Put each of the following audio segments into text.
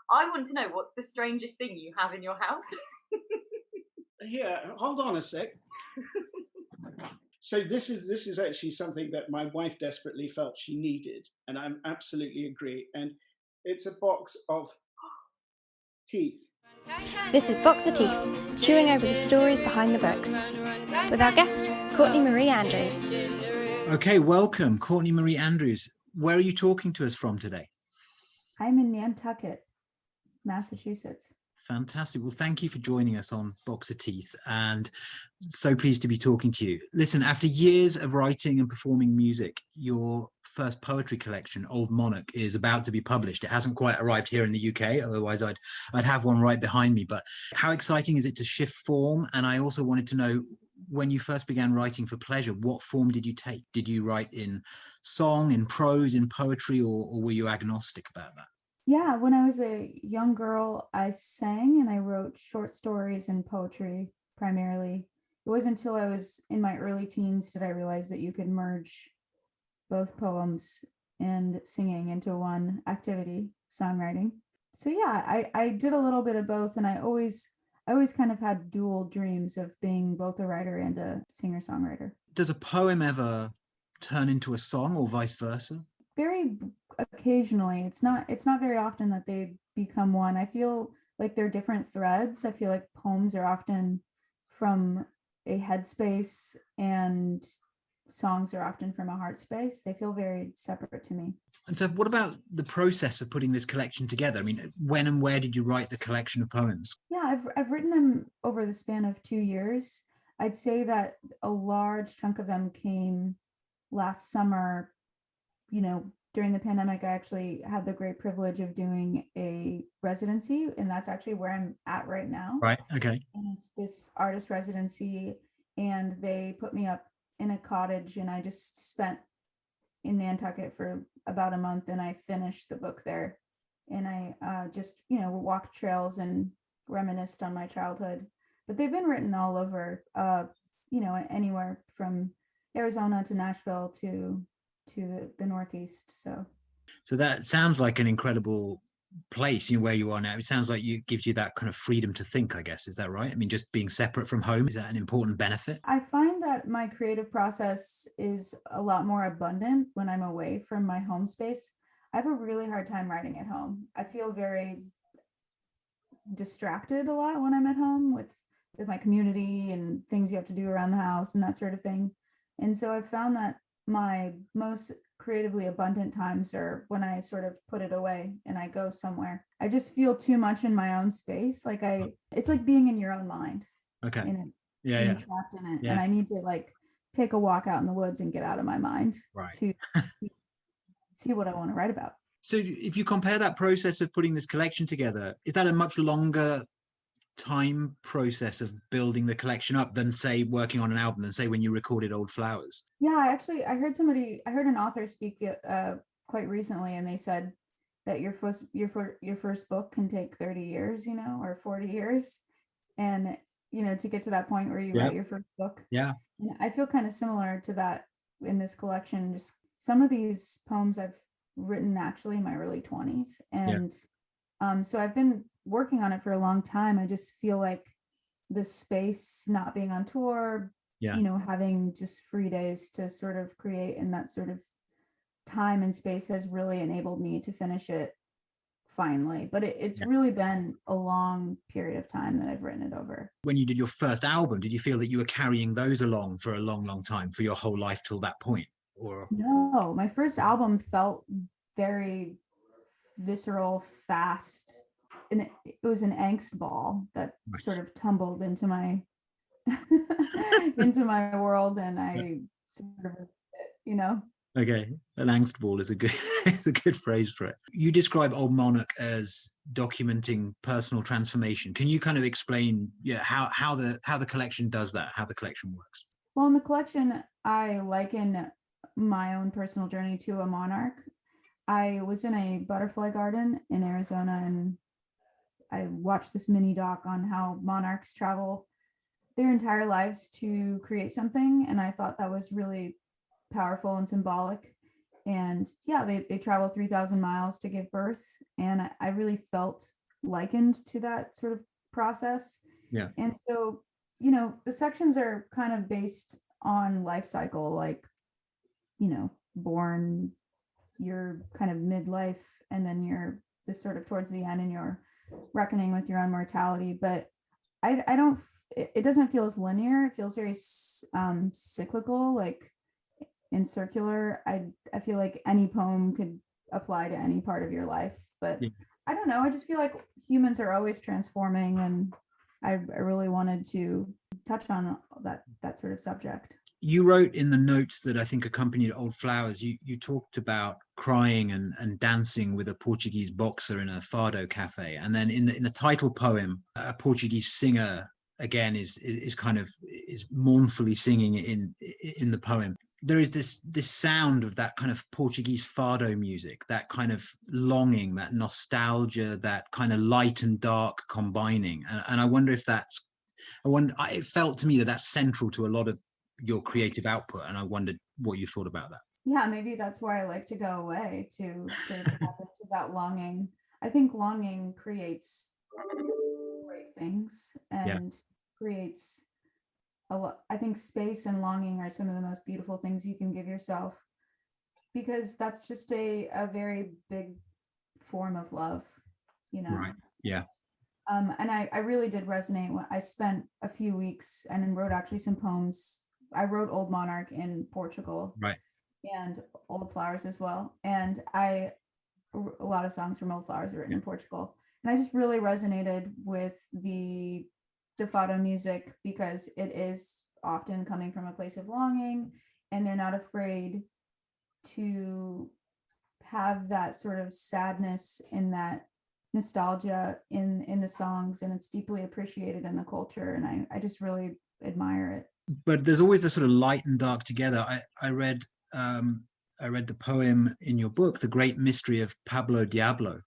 I want to know, what's the strangest thing you have in your house? Here, hold on a sec. So this is actually something that my wife desperately felt she needed, and I absolutely agree. And it's a box of teeth. This is Box of Teeth, chewing over the stories behind the books, with our guest, Courtney Marie Andrews. Okay, welcome, Courtney Marie Andrews. Where are you talking to us from today? I'm in Nantucket, Massachusetts. Fantastic. Well, thank you for joining us on Box of Teeth, and so pleased to be talking to you. Listen, after years of writing and performing music, your first poetry collection, Old Monarch, is about to be published. It hasn't quite arrived here in the UK, otherwise I'd have one right behind me. But how exciting is it to shift form? And I also wanted to know, when you first began writing for pleasure, what form did you take? Did you write in song, in prose, in poetry, or were you agnostic about that? Yeah, when I was a young girl, I sang and I wrote short stories and poetry primarily. It wasn't until I was in my early teens that I realized that you could merge both poems and singing into one activity, songwriting. So yeah, I did a little bit of both, and I always kind of had dual dreams of being both a writer and a singer-songwriter. Does a poem ever turn into a song or vice versa? Very occasionally. It's not very often that they become one. I feel like they're different threads. I feel like poems are often from a headspace and songs are often from a heart space. They feel very separate to me. And so what about the process of putting this collection together? I mean, when and where did you write the collection of poems? Yeah, I've written them over the span of 2 years. I'd say that a large chunk of them came last summer. During the pandemic, I actually had the great privilege of doing a residency, and that's actually where I'm at right now. Right. Okay. And it's this artist residency, and they put me up in a cottage, and I just spent in Nantucket for about a month, and I finished the book there. And I just, walked trails and reminisced on my childhood. But they've been written all over, anywhere from Arizona to Nashville to the Northeast. So that sounds like an incredible place, where you are now. It sounds like it gives you that kind of freedom to think, I guess. Is that right? I mean, just being separate from home, is that an important benefit? I find that my creative process is a lot more abundant when I'm away from my home space. I have a really hard time writing at home. I feel very distracted a lot when I'm at home with my community and things you have to do around the house and that sort of thing. And so I've found that my most creatively abundant times are when I sort of put it away and I go somewhere. I just feel too much in my own space. It's like being in your own mind. Okay. And being trapped in it. Yeah. And I need to take a walk out in the woods and get out of my mind to see what I want to write about. So if you compare that process of putting this collection together, is that a much longer time process of building the collection up than, say, working on an album, than, say, when you recorded Old Flowers? Yeah, I heard an author speak quite recently, and they said that your first book can take 30 years, or 40 years. And, to get to that point where you write your first book. Yeah. And I feel kind of similar to that in this collection. Just some of these poems I've written actually in my early 20s. And so I've been working on it for a long time. I just feel like the space, not being on tour, having just free days to sort of create in that sort of time and space has really enabled me to finish it finally. But it's really been a long period of time that I've written it over. When you did your first album, did you feel that you were carrying those along for a long, long time, for your whole life till that point? Or no, my first album felt very visceral, fast, and it was an angst ball that sort of tumbled into my into my world, and I sort of, Okay, an angst ball is a good phrase for it. You describe Old Monarch as documenting personal transformation. Can you kind of explain how the collection does that, how the collection works? Well, in the collection, I liken my own personal journey to a monarch. I was in a butterfly garden in Arizona, and I watched this mini doc on how monarchs travel their entire lives to create something. And I thought that was really powerful and symbolic. And yeah, they travel 3,000 miles to give birth. And I really felt likened to that sort of process. Yeah. And so, you know, the sections are kind of based on life cycle, like, you know, born, you're kind of midlife, and then you're this sort of towards the end and you're reckoning with your own mortality. But I don't, it doesn't feel as linear. It feels very cyclical, like in circular. I feel like any poem could apply to any part of your life, but Yeah. I don't know. I just feel like humans are always transforming, and I really wanted to touch on that sort of subject. You wrote in the notes that I think accompanied Old Flowers, you talked about crying and dancing with a Portuguese boxer in a fado cafe. And then in the title poem, a Portuguese singer again is mournfully singing in the poem. There is this sound of that kind of Portuguese fado music, that kind of longing, that nostalgia, that kind of light and dark combining. And I wonder if it felt to me that that's central to a lot of your creative output, and I wondered what you thought about that. Yeah, maybe that's why I like to go away, to sort of tap into that longing. I think longing creates great things and creates a lot. I think space and longing are some of the most beautiful things you can give yourself, because that's just a very big form of love, you know. Right. Yeah. And I really did resonate when I spent a few weeks and wrote actually some poems. I wrote Old Monarch in Portugal, Right, and Old Flowers as well. And a lot of songs from Old Flowers written in Portugal. And I just really resonated with the fado music, because it is often coming from a place of longing, and they're not afraid to have that sort of sadness and that nostalgia in the songs, and it's deeply appreciated in the culture, and I just really admire it. but there's always the sort of light and dark together. I read the poem in your book, The Great Mystery of Pablo Diablo,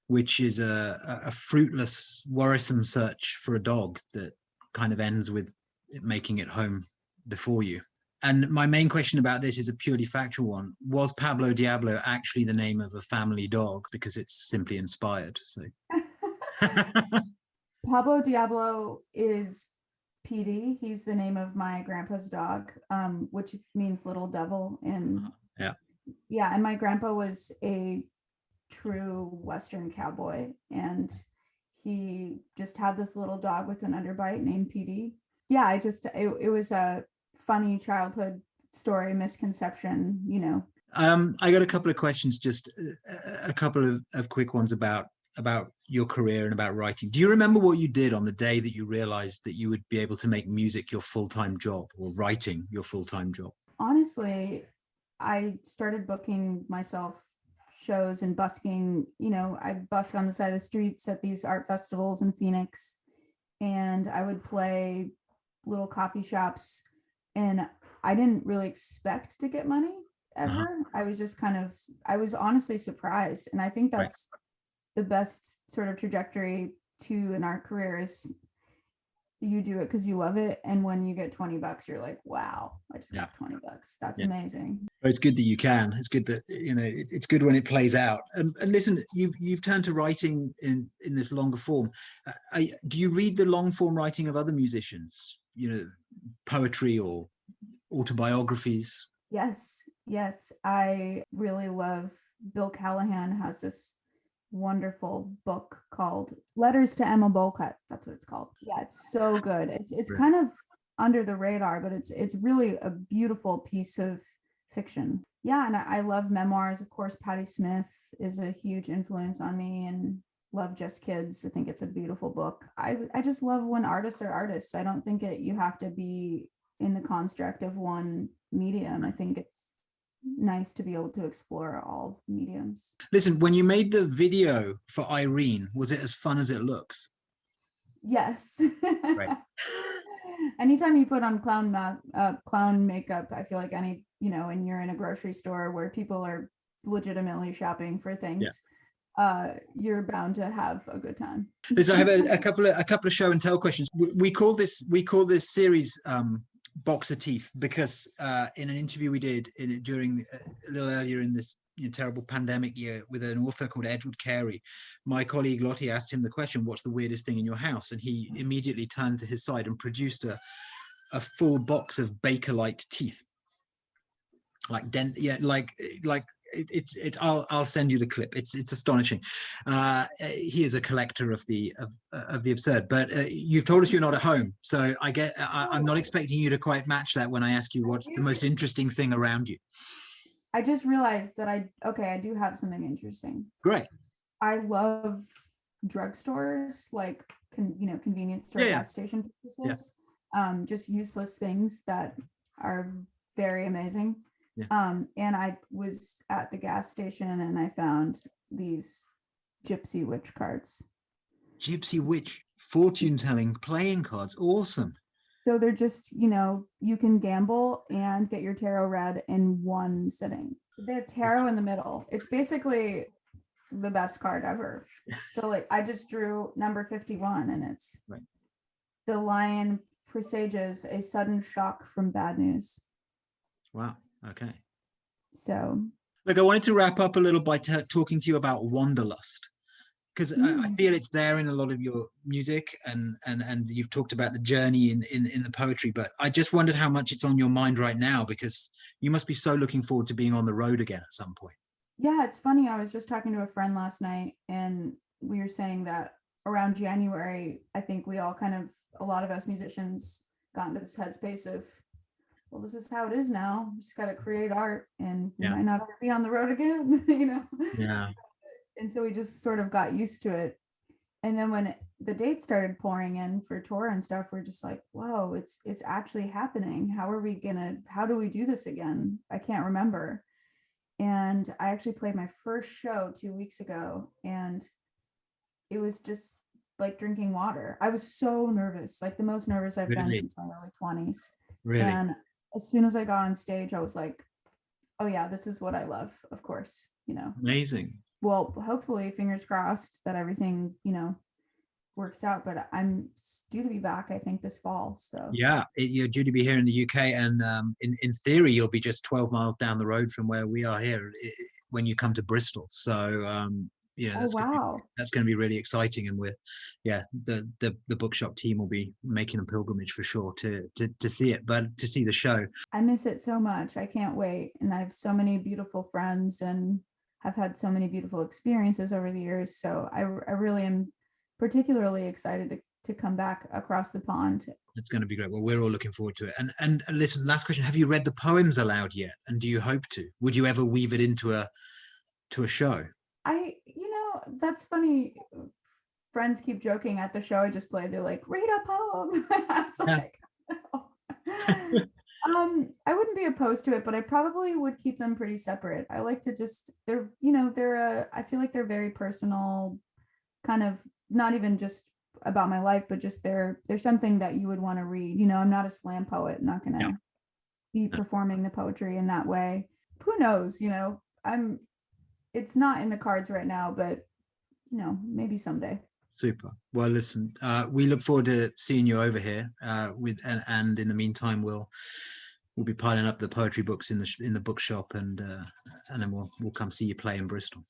which is a fruitless, worrisome search for a dog that kind of ends with it making it home before you. And my main question about this is a purely factual one. Was Pablo Diablo actually the name of a family dog? Because it's simply inspired. So Pablo Diablo is PD. He's the name of my grandpa's dog, which means little devil. And and my grandpa was a true Western cowboy, and he just had this little dog with an underbite named PD. Yeah, it was a funny childhood story, misconception, you know. I got a couple of questions, just a couple of quick ones about your career and about writing. Do you remember what you did on the day that you realized that you would be able to make music your full-time job, or writing your full-time job? Honestly, I started booking myself shows and busking. You know, I busk on the side of the streets at these art festivals in Phoenix, and I would play little coffee shops, and I didn't really expect to get money ever. I was just I was honestly surprised. And I think that's the best sort of trajectory to an art career, is you do it because you love it, and when you get $20, you're like, wow, I just got $20. That's amazing. It's good that you can. It's good that, you know, it's good when it plays out. And listen, you've turned to writing in this longer form. Do you read the long form writing of other musicians, you know, poetry or autobiographies? Yes, I really love Bill Callahan. Has this wonderful book called Letters to Emma Bolcutt. That's what it's called. Yeah, it's so good. It's kind of under the radar, but it's really a beautiful piece of fiction. Yeah, and I love memoirs. Of course, Patti Smith is a huge influence on me, and love Just Kids. I think it's a beautiful book. I just love when artists are artists. I don't think you have to be in the construct of one medium. I think it's nice to be able to explore all mediums. Listen, when you made the video for Irene, was it as fun as it looks? Yes. Right. Anytime you put on clown makeup, I feel like and you're in a grocery store where people are legitimately shopping for things, you're bound to have a good time. So I have a couple of show and tell questions. We call this series Boxer Teeth because in an interview we did during a little earlier in this terrible pandemic year with an author called Edward Carey, my colleague Lottie asked him the question, what's the weirdest thing in your house? And he immediately turned to his side and produced a full box of bakelite teeth. I'll send you the clip. It's astonishing. He is a collector of the absurd, but you've told us you're not at home, so I'm not expecting you to quite match that when I ask you what's the most interesting thing around you. I just realized that I do have something interesting. Great. I love drugstores, like convenience store, gas station purchases. Just useless things that are very amazing. Yeah. And I was at the gas station and I found these Gypsy Witch cards. Gypsy Witch fortune telling playing cards. Awesome. So they're just, you can gamble and get your tarot read in one sitting. They have tarot in the middle. It's basically the best card ever. So I just drew number 51 and it's right. The lion presages a sudden shock from bad news. Wow. Okay. So, look, I wanted to wrap up a little by talking to you about Wanderlust, because I feel it's there in a lot of your music, and you've talked about the journey in the poetry. But I just wondered how much it's on your mind right now, because you must be so looking forward to being on the road again at some point. Yeah, it's funny. I was just talking to a friend last night, and we were saying that around January, I think we all a lot of us musicians got into this headspace of, well, this is how it is now. Just got to create art, and we might not ever be on the road again, Yeah. And so we just sort of got used to it. And then when the dates started pouring in for tour and stuff, we're just like, whoa, it's actually happening. How do we do this again? I can't remember. And I actually played my first show 2 weeks ago, and it was just like drinking water. I was so nervous, like the most nervous I've been since my early 20s. Really? And as soon as I got on stage, I was like, oh yeah, this is what I love, of course, Amazing. Well, hopefully, fingers crossed that everything, works out, but I'm due to be back, I think, this fall. So yeah, you're due to be here in the UK, and in theory, you'll be just 12 miles down the road from where we are here when you come to Bristol. So that's going to be really exciting, and the bookshop team will be making a pilgrimage for sure to see it, but to see the show. I miss it so much. I can't wait, and I have so many beautiful friends and have had so many beautiful experiences over the years. So I really am particularly excited to come back across the pond. It's going to be great. Well, we're all looking forward to it. And listen, last question: have you read the poems aloud yet? And do you hope to? Would you ever weave it into a show? That's funny. Friends keep joking at the show I just played. They're like, read a poem. I was like, no. I wouldn't be opposed to it, but I probably would keep them pretty separate. I like to I feel like they're very personal, kind of not even just about my life, but just they're something that you would want to read. I'm not a slam poet. I'm not going to be performing the poetry in that way. Who knows? It's not in the cards right now, but maybe someday. Super. Well, listen, we look forward to seeing you over here. And in the meantime, we'll be piling up the poetry books in the bookshop, and then we'll come see you play in Bristol.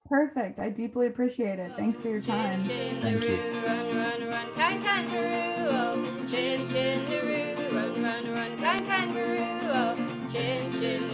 Perfect. I deeply appreciate it. Thanks for your time. Thank you. Run, run, run, kangaroo. Oh, chin, chin, run, run, run, kangaroo. Oh, chin, chin,